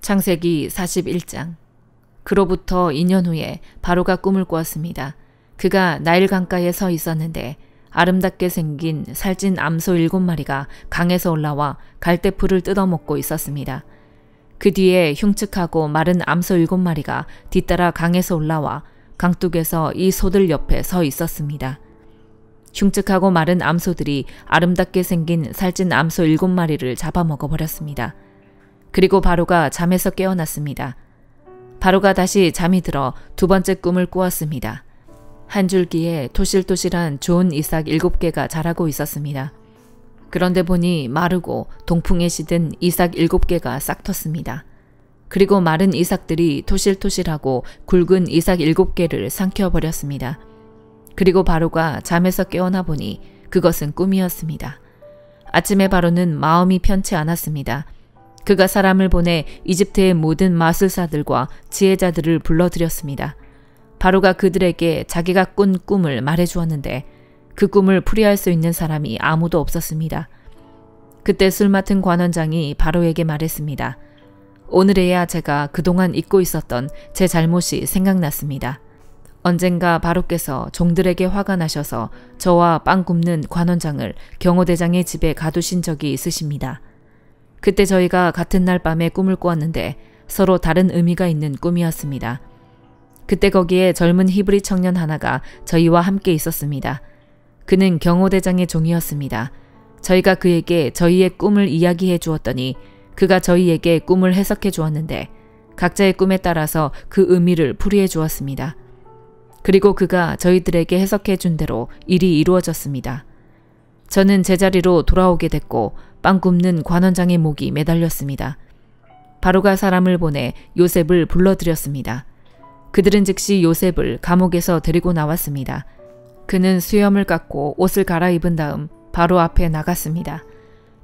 창세기 41장. 그로부터 2년 후에 바로가 꿈을 꾸었습니다. 그가 나일 강가에 서 있었는데 아름답게 생긴 살찐 암소 7마리가 강에서 올라와 갈대풀을 뜯어먹고 있었습니다. 그 뒤에 흉측하고 마른 암소 7마리가 뒤따라 강에서 올라와 강둑에서 이 소들 옆에 서 있었습니다. 흉측하고 마른 암소들이 아름답게 생긴 살찐 암소 7마리를 잡아먹어버렸습니다. 그리고 바로가 잠에서 깨어났습니다. 바로가 다시 잠이 들어 두 번째 꿈을 꾸었습니다. 한 줄기에 토실토실한 좋은 이삭 7개가 자라고 있었습니다. 그런데 보니 마르고 동풍에 시든 이삭 7개가 싹 텄습니다. 그리고 마른 이삭들이 토실토실하고 굵은 이삭 7개를 삼켜버렸습니다. 그리고 바로가 잠에서 깨어나 보니 그것은 꿈이었습니다. 아침에 바로는 마음이 편치 않았습니다. 그가 사람을 보내 이집트의 모든 마술사들과 지혜자들을 불러들였습니다. 바로가 그들에게 자기가 꾼 꿈을 말해주었는데 그 꿈을 풀이할 수 있는 사람이 아무도 없었습니다. 그때 술 맡은 관원장이 바로에게 말했습니다. 오늘에야 제가 그동안 잊고 있었던 제 잘못이 생각났습니다. 언젠가 바로께서 종들에게 화가 나셔서 저와 빵 굽는 관원장을 경호대장의 집에 가두신 적이 있으십니다. 그때 저희가 같은 날 밤에 꿈을 꾸었는데 서로 다른 의미가 있는 꿈이었습니다. 그때 거기에 젊은 히브리 청년 하나가 저희와 함께 있었습니다. 그는 경호대장의 종이었습니다. 저희가 그에게 저희의 꿈을 이야기해 주었더니 그가 저희에게 꿈을 해석해 주었는데 각자의 꿈에 따라서 그 의미를 풀이해 주었습니다. 그리고 그가 저희들에게 해석해 준 대로 일이 이루어졌습니다. 저는 제자리로 돌아오게 됐고 빵 굽는 관원장의 목이 매달렸습니다. 바로가 사람을 보내 요셉을 불러들였습니다. 그들은 즉시 요셉을 감옥에서 데리고 나왔습니다. 그는 수염을 깎고 옷을 갈아입은 다음 바로 앞에 나갔습니다.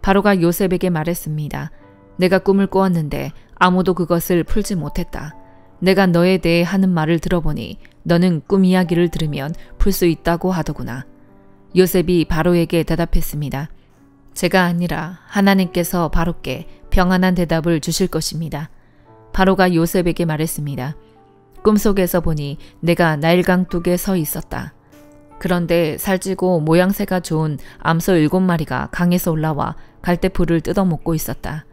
바로가 요셉에게 말했습니다. 내가 꿈을 꾸었는데 아무도 그것을 풀지 못했다. 내가 너에 대해 하는 말을 들어보니 너는 꿈 이야기를 들으면 풀 수 있다고 하더구나. 요셉이 바로에게 대답했습니다. 제가 아니라 하나님께서 바로께 평안한 대답을 주실 것입니다. 바로가 요셉에게 말했습니다. 꿈속에서 보니 내가 나일강 뚝에 서 있었다. 그런데 살찌고 모양새가 좋은 암소 7마리가 강에서 올라와 갈대풀을 뜯어먹고 있었다.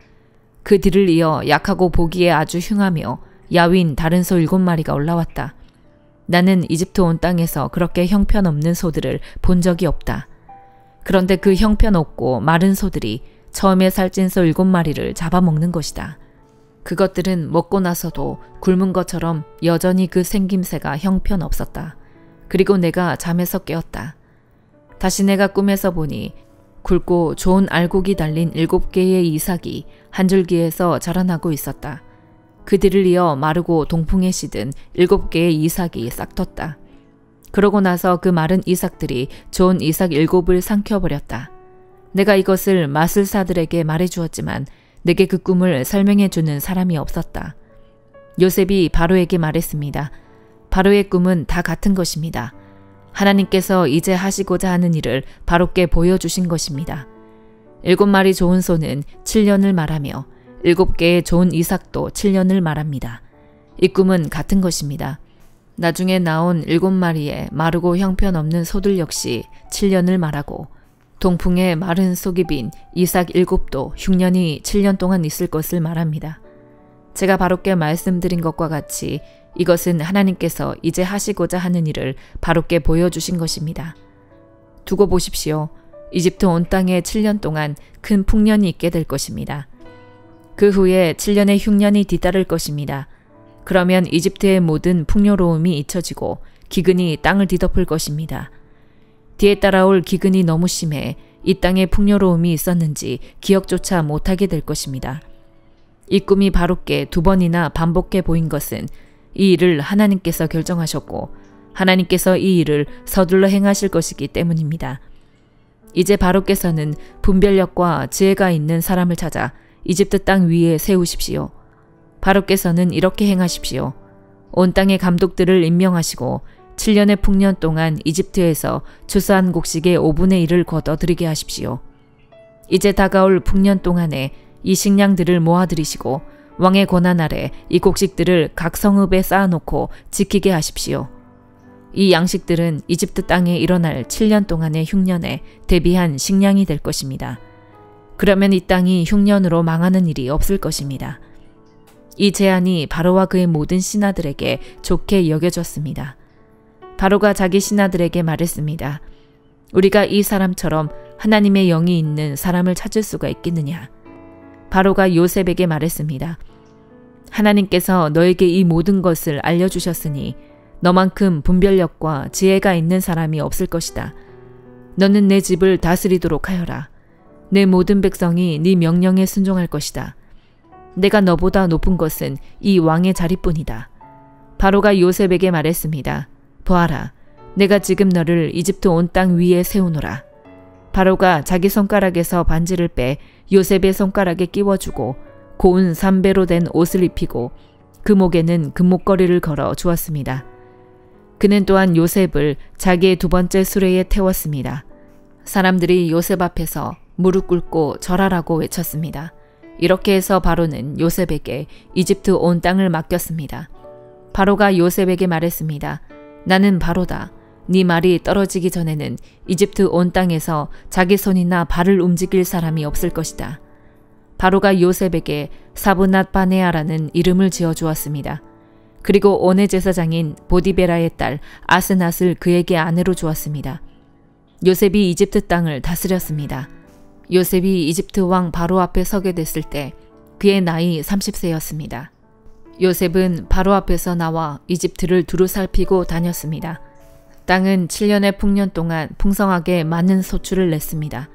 그 뒤를 이어 약하고 보기에 아주 흉하며 야윈 다른 소 7마리가 올라왔다. 나는 이집트 온 땅에서 그렇게 형편없는 소들을 본 적이 없다. 그런데 그 형편없고 마른 소들이 처음에 살찐 소 7마리를 잡아먹는 것이다. 그것들은 먹고 나서도 굶은 것처럼 여전히 그 생김새가 형편없었다. 그리고 내가 잠에서 깨었다. 다시 내가 꿈에서 보니 굵고 좋은 알곡이 달린 7개의 이삭이 한 줄기에서 자라나고 있었다. 그 뒤를 이어 마르고 동풍에 시든 7개의 이삭이 싹 텄다. 그러고 나서 그 마른 이삭들이 좋은 이삭 7을 삼켜버렸다. 내가 이것을 마술사들에게 말해주었지만 내게 그 꿈을 설명해주는 사람이 없었다. 요셉이 바로에게 말했습니다. 바로의 꿈은 다 같은 것입니다. 하나님께서 이제 하시고자 하는 일을 바로께 보여주신 것입니다. 7마리 좋은 소는 7년을 말하며 7개의 좋은 이삭도 7년을 말합니다. 이 꿈은 같은 것입니다. 나중에 나온 7마리의 마르고 형편없는 소들 역시 7년을 말하고 동풍에 마른 속이 빈 이삭 7도 흉년이 7년 동안 있을 것을 말합니다. 제가 바로께 말씀드린 것과 같이 이것은 하나님께서 이제 하시고자 하는 일을 바로께 보여주신 것입니다. 두고 보십시오. 이집트 온 땅에 7년 동안 큰 풍년이 있게 될 것입니다. 그 후에 7년의 흉년이 뒤따를 것입니다. 그러면 이집트의 모든 풍요로움이 잊혀지고 기근이 땅을 뒤덮을 것입니다. 뒤에 따라올 기근이 너무 심해 이 땅에 풍요로움이 있었는지 기억조차 못하게 될 것입니다. 이 꿈이 바로께 2번이나 반복해 보인 것은 이 일을 하나님께서 결정하셨고 하나님께서 이 일을 서둘러 행하실 것이기 때문입니다. 이제 바로께서는 분별력과 지혜가 있는 사람을 찾아 이집트 땅 위에 세우십시오. 바로께서는 이렇게 행하십시오. 온 땅의 감독들을 임명하시고 7년의 풍년 동안 이집트에서 추수한 곡식의 5분의 1을 거둬들이게 하십시오. 이제 다가올 풍년 동안에 이 식량들을 모아들이시고 왕의 권한 아래 이 곡식들을 각 성읍에 쌓아놓고 지키게 하십시오. 이 양식들은 이집트 땅에 일어날 7년 동안의 흉년에 대비한 식량이 될 것입니다. 그러면 이 땅이 흉년으로 망하는 일이 없을 것입니다. 이 제안이 바로와 그의 모든 신하들에게 좋게 여겨졌습니다. 바로가 자기 신하들에게 말했습니다. 우리가 이 사람처럼 하나님의 영이 있는 사람을 찾을 수가 있겠느냐? 바로가 요셉에게 말했습니다. 하나님께서 너에게 이 모든 것을 알려주셨으니 너만큼 분별력과 지혜가 있는 사람이 없을 것이다. 너는 내 집을 다스리도록 하여라. 내 모든 백성이 네 명령에 순종할 것이다. 내가 너보다 높은 것은 이 왕의 자리뿐이다. 바로가 요셉에게 말했습니다. 보아라, 내가 지금 너를 이집트 온 땅 위에 세우노라. 바로가 자기 손가락에서 반지를 빼 요셉의 손가락에 끼워주고 고운 삼배로 된 옷을 입히고 그 목에는 금목걸이를 걸어 주었습니다. 그는 또한 요셉을 자기의 두 번째 수레에 태웠습니다. 사람들이 요셉 앞에서 무릎 꿇고 절하라고 외쳤습니다. 이렇게 해서 바로는 요셉에게 이집트 온 땅을 맡겼습니다. 바로가 요셉에게 말했습니다. 나는 바로다. 네 말이 떨어지기 전에는 이집트 온 땅에서 자기 손이나 발을 움직일 사람이 없을 것이다. 바로가 요셉에게 사브낫 바네아라는 이름을 지어주었습니다. 그리고 온의 제사장인 보디베라의 딸 아스낫을 그에게 아내로 주었습니다. 요셉이 이집트 땅을 다스렸습니다. 요셉이 이집트 왕 바로 앞에 서게 됐을 때 그의 나이 30세였습니다. 요셉은 바로 앞에서 나와 이집트를 두루 살피고 다녔습니다. 땅은 7년의 풍년 동안 풍성하게 많은 소출을 냈습니다.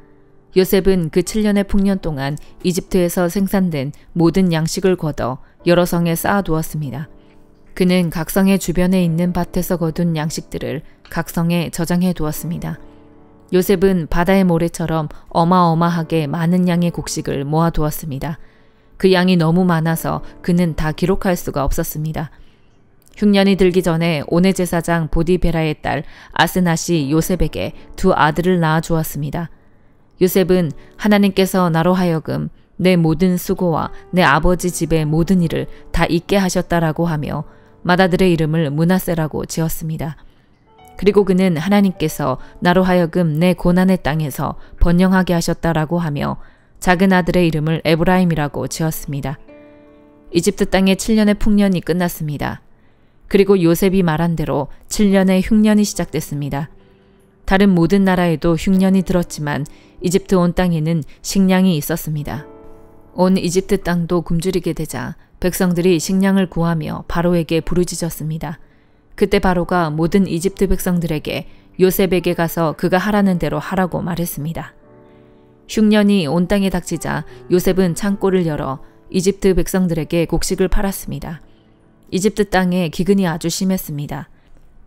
요셉은 그 7년의 풍년 동안 이집트에서 생산된 모든 양식을 걷어 여러 성에 쌓아두었습니다. 그는 각 성의 주변에 있는 밭에서 거둔 양식들을 각 성에 저장해 두었습니다. 요셉은 바다의 모래처럼 어마어마하게 많은 양의 곡식을 모아두었습니다. 그 양이 너무 많아서 그는 다 기록할 수가 없었습니다. 흉년이 들기 전에 온의 제사장 보디베라의 딸 아스낫이 요셉에게 두 아들을 낳아 주었습니다. 요셉은 하나님께서 나로 하여금 내 모든 수고와 내 아버지 집의 모든 일을 다 잊게 하셨다라고 하며 맏아들의 이름을 므낫세라고 지었습니다. 그리고 그는 하나님께서 나로 하여금 내 고난의 땅에서 번영하게 하셨다라고 하며 작은 아들의 이름을 에브라임이라고 지었습니다. 이집트 땅의 7년의 풍년이 끝났습니다. 그리고 요셉이 말한 대로 7년의 흉년이 시작됐습니다. 다른 모든 나라에도 흉년이 들었지만 이집트 온 땅에는 식량이 있었습니다. 온 이집트 땅도 굶주리게 되자 백성들이 식량을 구하며 바로에게 부르짖었습니다. 그때 바로가 모든 이집트 백성들에게 요셉에게 가서 그가 하라는 대로 하라고 말했습니다. 흉년이 온 땅에 닥치자 요셉은 창고를 열어 이집트 백성들에게 곡식을 팔았습니다. 이집트 땅에 기근이 아주 심했습니다.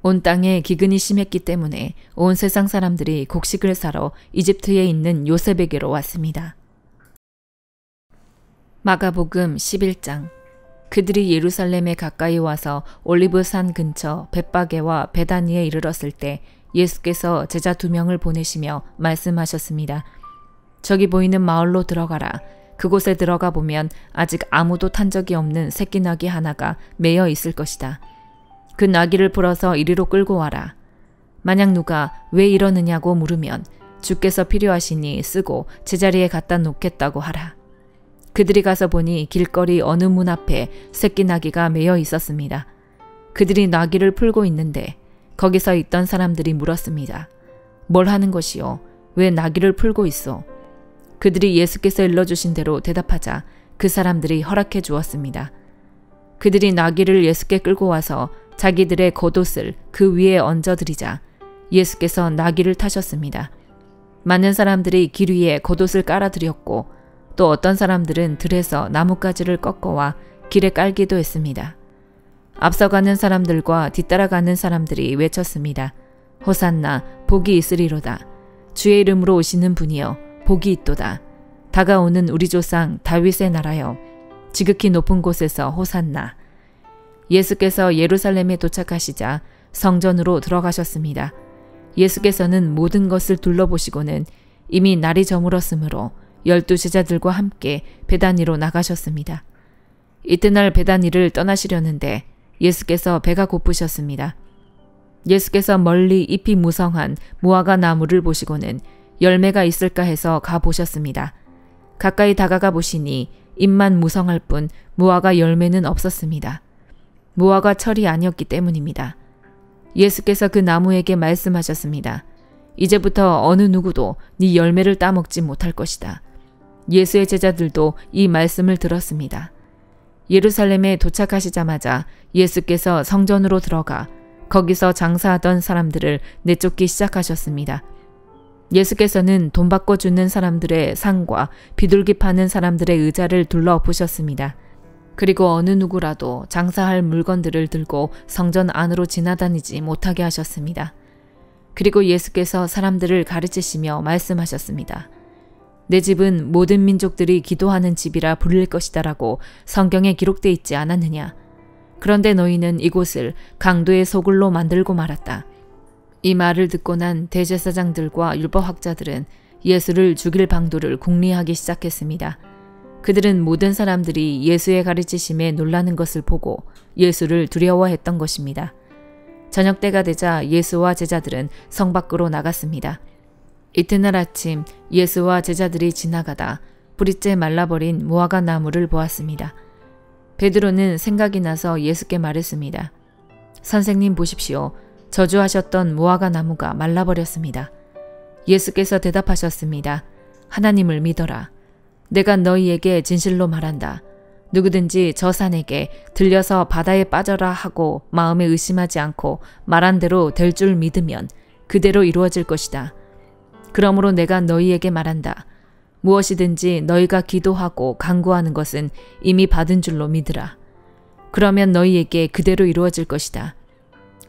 온 땅에 기근이 심했기 때문에 온 세상 사람들이 곡식을 사러 이집트에 있는 요셉에게로 왔습니다. 마가복음 11장. 그들이 예루살렘에 가까이 와서 올리브산 근처 벳바게와 베다니에 이르렀을 때 예수께서 제자 2명을 보내시며 말씀하셨습니다. 저기 보이는 마을로 들어가라. 그곳에 들어가 보면 아직 아무도 탄 적이 없는 새끼 나귀 하나가 매여 있을 것이다. 그 나귀를 풀어서 이리로 끌고 와라. 만약 누가 왜 이러느냐고 물으면 주께서 필요하시니 쓰고 제자리에 갖다 놓겠다고 하라. 그들이 가서 보니 길거리 어느 문 앞에 새끼 나귀가 매여 있었습니다. 그들이 나귀를 풀고 있는데 거기서 있던 사람들이 물었습니다. 뭘 하는 것이요? 왜 나귀를 풀고 있어? 그들이 예수께서 일러주신 대로 대답하자 그 사람들이 허락해 주었습니다. 그들이 나귀를 예수께 끌고 와서 자기들의 겉옷을 그 위에 얹어드리자 예수께서 나귀를 타셨습니다. 많은 사람들이 길 위에 겉옷을 깔아드렸고 또 어떤 사람들은 들에서 나뭇가지를 꺾어와 길에 깔기도 했습니다. 앞서가는 사람들과 뒤따라가는 사람들이 외쳤습니다. 호산나 복이 있으리로다. 주의 이름으로 오시는 분이여 복이 있도다. 다가오는 우리 조상 다윗의 나라여 지극히 높은 곳에서 호산나. 예수께서 예루살렘에 도착하시자 성전으로 들어가셨습니다. 예수께서는 모든 것을 둘러보시고는 이미 날이 저물었으므로 12 제자들과 함께 베다니로 나가셨습니다. 이튿날 베다니를 떠나시려는데 예수께서 배가 고프셨습니다. 예수께서 멀리 잎이 무성한 무화과 나무를 보시고는 열매가 있을까 해서 가보셨습니다. 가까이 다가가 보시니 잎만 무성할 뿐 무화과 열매는 없었습니다. 무화과 철이 아니었기 때문입니다. 예수께서 그 나무에게 말씀하셨습니다. 이제부터 어느 누구도 네 열매를 따먹지 못할 것이다. 예수의 제자들도 이 말씀을 들었습니다. 예루살렘에 도착하시자마자 예수께서 성전으로 들어가 거기서 장사하던 사람들을 내쫓기 시작하셨습니다. 예수께서는 돈 받고 주는 사람들의 상과 비둘기 파는 사람들의 의자를 둘러엎으셨습니다. 그리고 어느 누구라도 장사할 물건들을 들고 성전 안으로 지나다니지 못하게 하셨습니다. 그리고 예수께서 사람들을 가르치시며 말씀하셨습니다. 내 집은 모든 민족들이 기도하는 집이라 불릴 것이다 라고 성경에 기록되어 있지 않았느냐. 그런데 너희는 이곳을 강도의 소굴로 만들고 말았다. 이 말을 듣고 난 대제사장들과 율법학자들은 예수를 죽일 방도를 궁리하기 시작했습니다. 그들은 모든 사람들이 예수의 가르치심에 놀라는 것을 보고 예수를 두려워했던 것입니다. 저녁 때가 되자 예수와 제자들은 성 밖으로 나갔습니다. 이튿날 아침 예수와 제자들이 지나가다 뿌리째 말라버린 무화과 나무를 보았습니다. 베드로는 생각이 나서 예수께 말했습니다. 선생님 보십시오. 저주하셨던 무화과 나무가 말라버렸습니다. 예수께서 대답하셨습니다. 하나님을 믿어라. 내가 너희에게 진실로 말한다. 누구든지 저 산에게 들려서 바다에 빠져라 하고 마음에 의심하지 않고 말한 대로 될 줄 믿으면 그대로 이루어질 것이다. 그러므로 내가 너희에게 말한다. 무엇이든지 너희가 기도하고 간구하는 것은 이미 받은 줄로 믿으라. 그러면 너희에게 그대로 이루어질 것이다.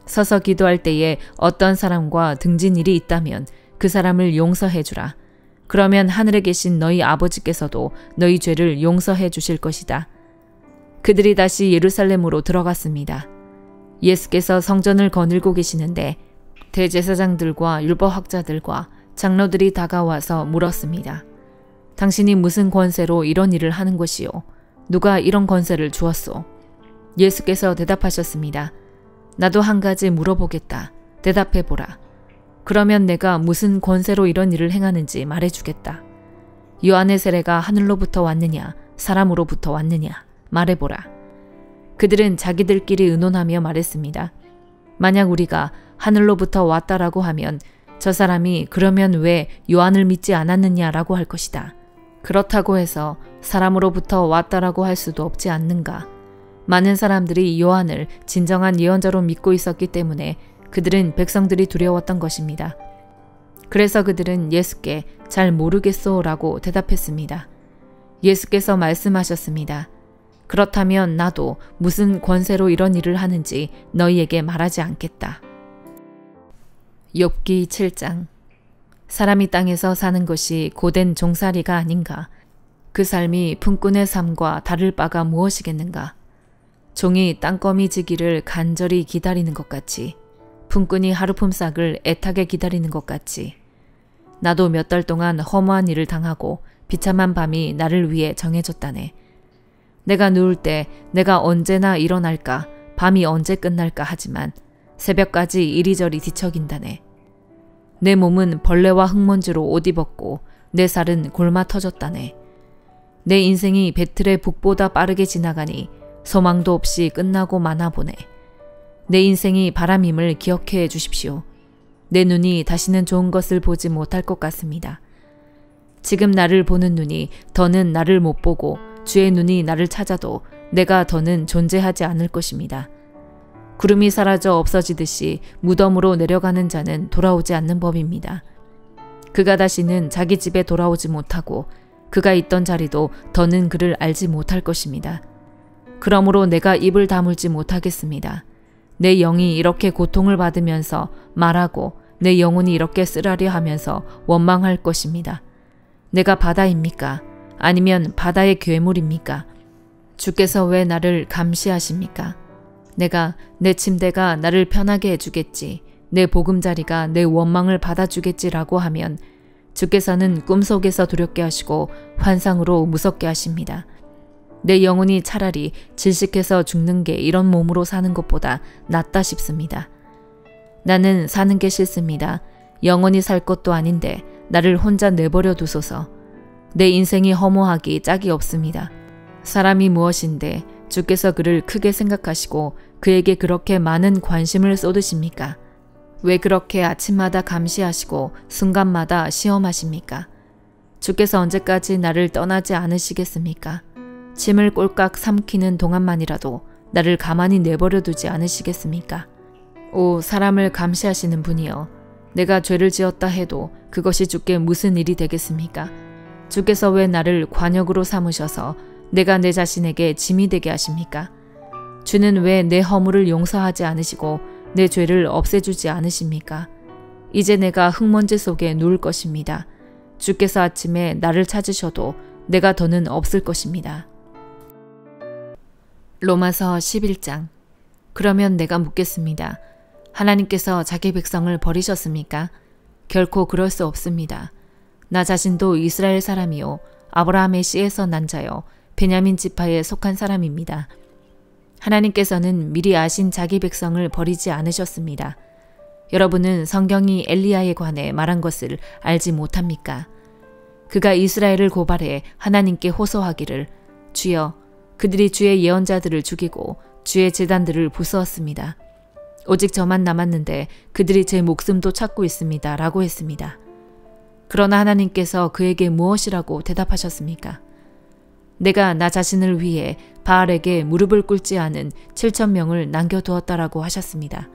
서서 기도할 때에 어떤 사람과 등진 일이 있다면 그 사람을 용서해 주라. 그러면 하늘에 계신 너희 아버지께서도 너희 죄를 용서해 주실 것이다. 그들이 다시 예루살렘으로 들어갔습니다. 예수께서 성전을 거닐고 계시는데 대제사장들과 율법학자들과 장로들이 다가와서 물었습니다. 당신이 무슨 권세로 이런 일을 하는 것이요? 누가 이런 권세를 주었소? 예수께서 대답하셨습니다. 나도 한 가지 물어보겠다. 대답해보라. 그러면 내가 무슨 권세로 이런 일을 행하는지 말해주겠다. 요한의 세례가 하늘로부터 왔느냐 사람으로부터 왔느냐 말해보라. 그들은 자기들끼리 의논하며 말했습니다. 만약 우리가 하늘로부터 왔다라고 하면 저 사람이 그러면 왜 요한을 믿지 않았느냐라고 할 것이다. 그렇다고 해서 사람으로부터 왔다라고 할 수도 없지 않는가. 많은 사람들이 요한을 진정한 예언자로 믿고 있었기 때문에 그들은 백성들이 두려웠던 것입니다. 그래서 그들은 예수께 잘 모르겠소라고 대답했습니다. 예수께서 말씀하셨습니다. 그렇다면 나도 무슨 권세로 이런 일을 하는지 너희에게 말하지 않겠다. 욥기 7장. 사람이 땅에서 사는 것이 고된 종살이가 아닌가. 그 삶이 품꾼의 삶과 다를 바가 무엇이겠는가. 종이 땅거미 지기를 간절히 기다리는 것 같이 품꾼이 하루품삯을 애타게 기다리는 것 같이 나도 몇 달 동안 허무한 일을 당하고 비참한 밤이 나를 위해 정해졌다네. 내가 누울 때 내가 언제나 일어날까 밤이 언제 끝날까 하지만 새벽까지 이리저리 뒤척인다네. 내 몸은 벌레와 흙먼지로 옷 입었고 내 살은 골마 터졌다네. 내 인생이 배틀의 북보다 빠르게 지나가니 소망도 없이 끝나고 마나 보네. 내 인생이 바람임을 기억해 주십시오. 내 눈이 다시는 좋은 것을 보지 못할 것 같습니다. 지금 나를 보는 눈이 더는 나를 못 보고 주의 눈이 나를 찾아도 내가 더는 존재하지 않을 것입니다. 구름이 사라져 없어지듯이 무덤으로 내려가는 자는 돌아오지 않는 법입니다. 그가 다시는 자기 집에 돌아오지 못하고 그가 있던 자리도 더는 그를 알지 못할 것입니다. 그러므로 내가 입을 다물지 못하겠습니다. 내 영이 이렇게 고통을 받으면서 말하고 내 영혼이 이렇게 쓰라려 하면서 원망할 것입니다. 내가 바다입니까? 아니면 바다의 괴물입니까? 주께서 왜 나를 감시하십니까? 내 침대가 나를 편하게 해주겠지. 내 보금자리가 내 원망을 받아주겠지라고 하면 주께서는 꿈속에서 두렵게 하시고 환상으로 무섭게 하십니다. 내 영혼이 차라리 질식해서 죽는 게 이런 몸으로 사는 것보다 낫다 싶습니다. 나는 사는 게 싫습니다. 영원히 살 것도 아닌데 나를 혼자 내버려 두소서. 내 인생이 허무하기 짝이 없습니다. 사람이 무엇인데 주께서 그를 크게 생각하시고 그에게 그렇게 많은 관심을 쏟으십니까? 왜 그렇게 아침마다 감시하시고 순간마다 시험하십니까? 주께서 언제까지 나를 떠나지 않으시겠습니까? 침을 꼴깍 삼키는 동안만이라도 나를 가만히 내버려 두지 않으시겠습니까? 오, 사람을 감시하시는 분이여, 내가 죄를 지었다 해도 그것이 주께 무슨 일이 되겠습니까? 주께서 왜 나를 관역으로 삼으셔서 내가 내 자신에게 짐이 되게 하십니까? 주는 왜 내 허물을 용서하지 않으시고 내 죄를 없애주지 않으십니까? 이제 내가 흙먼지 속에 누울 것입니다. 주께서 아침에 나를 찾으셔도 내가 더는 없을 것입니다. 로마서 11장. 그러면 내가 묻겠습니다. 하나님께서 자기 백성을 버리셨습니까? 결코 그럴 수 없습니다. 나 자신도 이스라엘 사람이요 아브라함의 씨에서 난 자요 베냐민 지파에 속한 사람입니다. 하나님께서는 미리 아신 자기 백성을 버리지 않으셨습니다. 여러분은 성경이 엘리야에 관해 말한 것을 알지 못합니까? 그가 이스라엘을 고발해 하나님께 호소하기를 주여 그들이 주의 예언자들을 죽이고 주의 제단들을 부수었습니다. 오직 저만 남았는데 그들이 제 목숨도 찾고 있습니다. 라고 했습니다. 그러나 하나님께서 그에게 무엇이라고 대답하셨습니까? 내가 나 자신을 위해 바알에게 무릎을 꿇지 않은 7,000명을 남겨두었다라고 하셨습니다.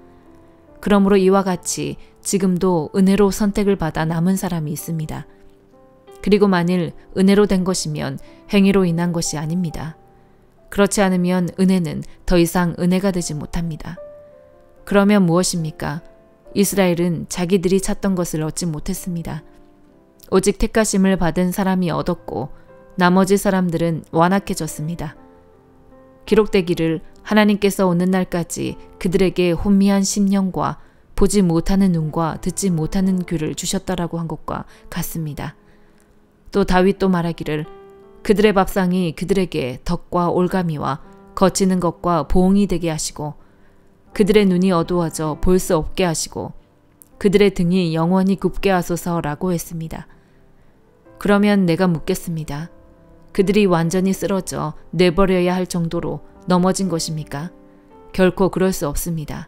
그러므로 이와 같이 지금도 은혜로 선택을 받아 남은 사람이 있습니다. 그리고 만일 은혜로 된 것이면 행위로 인한 것이 아닙니다. 그렇지 않으면 은혜는 더 이상 은혜가 되지 못합니다. 그러면 무엇입니까? 이스라엘은 자기들이 찾던 것을 얻지 못했습니다. 오직 택하심을 받은 사람이 얻었고 나머지 사람들은 완악해졌습니다. 기록되기를 하나님께서 오는 날까지 그들에게 혼미한 심령과 보지 못하는 눈과 듣지 못하는 귀를 주셨다라고 한 것과 같습니다. 또 다윗도 말하기를 그들의 밥상이 그들에게 덕과 올가미와 거치는 것과 보응이 되게 하시고 그들의 눈이 어두워져 볼 수 없게 하시고 그들의 등이 영원히 굽게 하소서라고 했습니다. 그러면 내가 묻겠습니다. 그들이 완전히 쓰러져 내버려야 할 정도로 넘어진 것입니까? 결코 그럴 수 없습니다.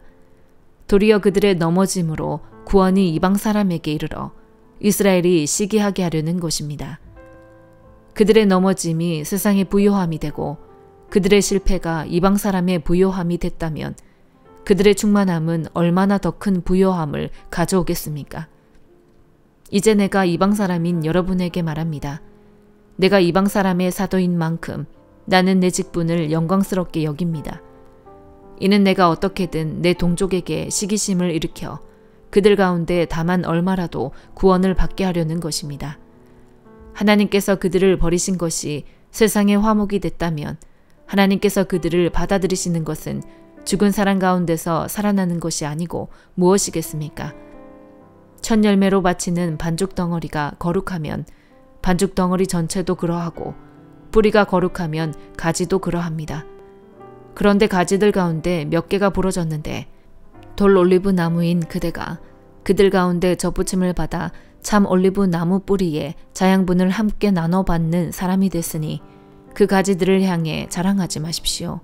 도리어 그들의 넘어짐으로 구원이 이방 사람에게 이르러 이스라엘이 시기하게 하려는 것입니다. 그들의 넘어짐이 세상의 부요함이 되고 그들의 실패가 이방 사람의 부요함이 됐다면 그들의 충만함은 얼마나 더 큰 부요함을 가져오겠습니까? 이제 내가 이방 사람인 여러분에게 말합니다. 내가 이방 사람의 사도인 만큼 나는 내 직분을 영광스럽게 여깁니다. 이는 내가 어떻게든 내 동족에게 시기심을 일으켜 그들 가운데 다만 얼마라도 구원을 받게 하려는 것입니다. 하나님께서 그들을 버리신 것이 세상의 화목이 됐다면 하나님께서 그들을 받아들이시는 것은 죽은 사람 가운데서 살아나는 것이 아니고 무엇이겠습니까? 첫 열매로 바치는 반죽 덩어리가 거룩하면 반죽 덩어리 전체도 그러하고 뿌리가 거룩하면 가지도 그러합니다. 그런데 가지들 가운데 몇 개가 부러졌는데 돌 올리브 나무인 그대가 그들 가운데 접붙임을 받아 참 올리브 나무 뿌리에 자양분을 함께 나눠 받는 사람이 됐으니 그 가지들을 향해 자랑하지 마십시오.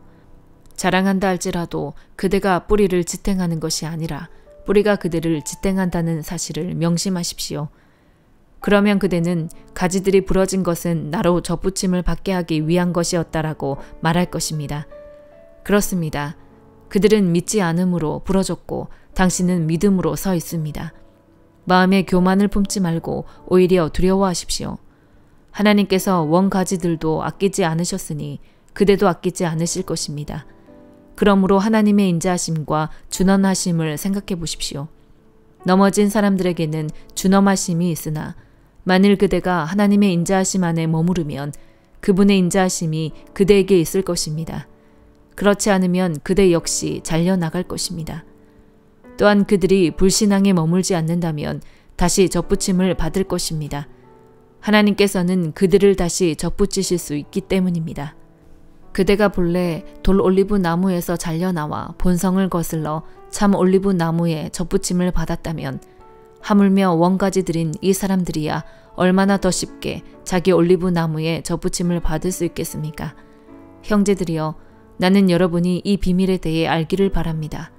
자랑한다 할지라도 그대가 뿌리를 지탱하는 것이 아니라 뿌리가 그대를 지탱한다는 사실을 명심하십시오. 그러면 그대는 가지들이 부러진 것은 나로 접붙임을 받게 하기 위한 것이었다라고 말할 것입니다. 그렇습니다. 그들은 믿지 않음으로 부러졌고 당신은 믿음으로 서 있습니다. 마음에 교만을 품지 말고 오히려 두려워하십시오. 하나님께서 원가지들도 아끼지 않으셨으니 그대도 아끼지 않으실 것입니다. 그러므로 하나님의 인자하심과 준엄하심을 생각해 보십시오. 넘어진 사람들에게는 준엄하심이 있으나 만일 그대가 하나님의 인자하심 안에 머무르면 그분의 인자하심이 그대에게 있을 것입니다. 그렇지 않으면 그대 역시 잘려나갈 것입니다. 또한 그들이 불신앙에 머물지 않는다면 다시 접붙임을 받을 것입니다. 하나님께서는 그들을 다시 접붙이실 수 있기 때문입니다. 그대가 본래 돌 올리브 나무에서 잘려나와 본성을 거슬러 참 올리브 나무에 접붙임을 받았다면 하물며 원가지들인 이 사람들이야 얼마나 더 쉽게 자기 올리브 나무에 접붙임을 받을 수 있겠습니까? 형제들이여, 나는 여러분이 이 비밀에 대해 알기를 바랍니다.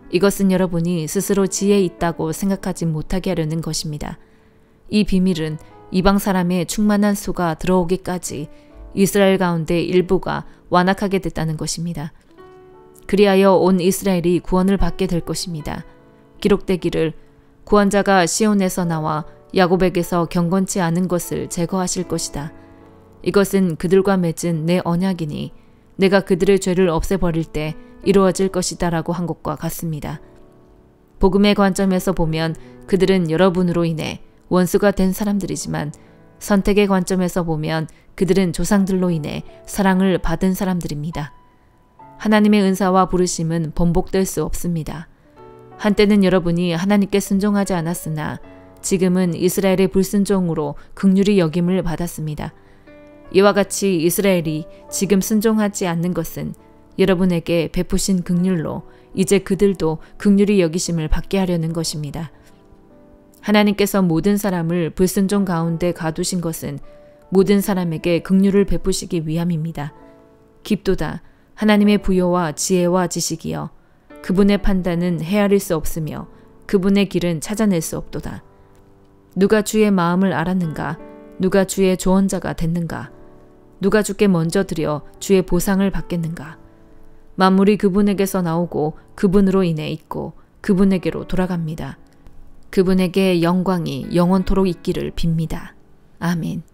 이것은 여러분이 스스로 지혜 있다고 생각하지 못하게 하려는 것입니다. 이 비밀은 이방 사람의 충만한 수가 들어오기까지 이스라엘 가운데 일부가 완악하게 됐다는 것입니다. 그리하여 온 이스라엘이 구원을 받게 될 것입니다. 기록되기를 구원자가 시온에서 나와 야곱에게서 경건치 않은 것을 제거하실 것이다. 이것은 그들과 맺은 내 언약이니 내가 그들의 죄를 없애버릴 때 이루어질 것이다 라고 한 것과 같습니다. 복음의 관점에서 보면 그들은 여러분으로 인해 원수가 된 사람들이지만 선택의 관점에서 보면 그들은 조상들로 인해 사랑을 받은 사람들입니다. 하나님의 은사와 부르심은 번복될 수 없습니다. 한때는 여러분이 하나님께 순종하지 않았으나 지금은 이스라엘의 불순종으로 긍휼히 여김을 받았습니다. 이와 같이 이스라엘이 지금 순종하지 않는 것은 여러분에게 베푸신 긍휼로 이제 그들도 긍휼히 여기심을 받게 하려는 것입니다. 하나님께서 모든 사람을 불순종 가운데 가두신 것은 모든 사람에게 긍휼을 베푸시기 위함입니다. 깊도다 하나님의 부여와 지혜와 지식이여, 그분의 판단은 헤아릴 수 없으며 그분의 길은 찾아낼 수 없도다. 누가 주의 마음을 알았는가? 누가 주의 조언자가 됐는가? 누가 주께 먼저 드려 주의 보상을 받겠는가? 만물이 그분에게서 나오고 그분으로 인해 있고 그분에게로 돌아갑니다. 그분에게 영광이 영원토록 있기를 빕니다. 아멘.